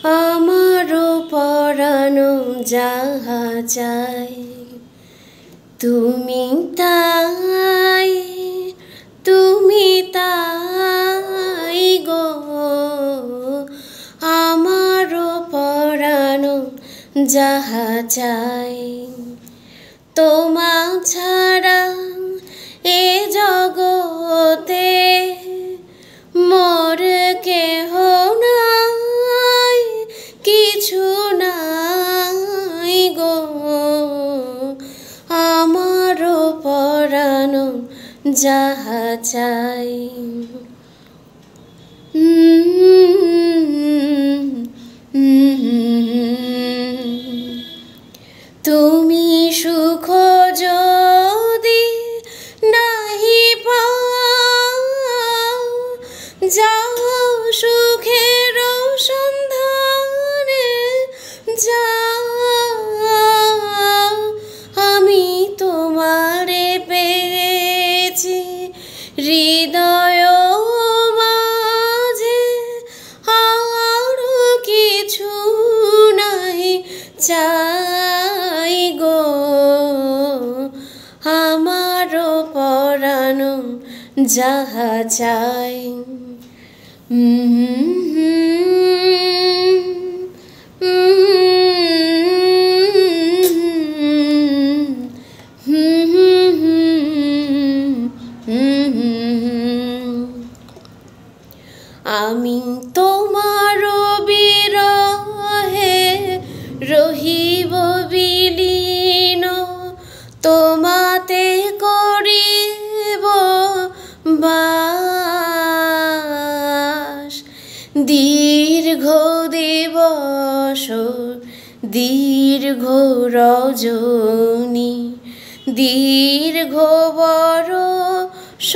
আমারও পরানো যাহা চাই তুমি তাই, তুমি তাই গো। আমারও পরানো যাহা চাই তোমা ছাড়া এ জগতে মোর কেহ নাই, কিছু নাই গো। আমারও পরানো যাহা চাই। তুমি সুখ যদি নাহি পাও, যাও সুখের সন্ধানে যাও। আমি তোমারে পেয়েছি হৃদয় মাঝে, আর কিছু নাই চাই গো। আমারও পরানো যাহা চাই। আমি তোমার বিরহে রহিব বিলীন, তোমাতে করিব বাস। দীর্ঘ দিবস দীর্ঘ রজনী, দীর্ঘ বরষ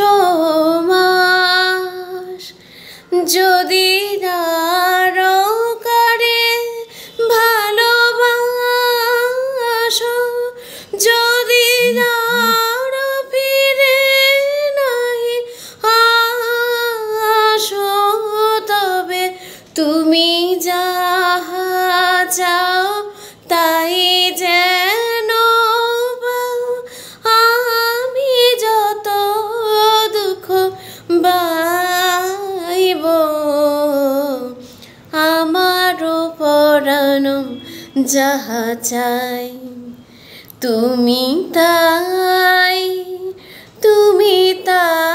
মাস, যদি নারকারে ভালোবাসো, যদি নার ফিরে নাহি আসো, তবে তুমি যাহা চাও তাই যেন পাও। আমি যত দুঃখ বাইব, আমারও পরানো যাহা চাই তুমি তাই, তুমি তাই।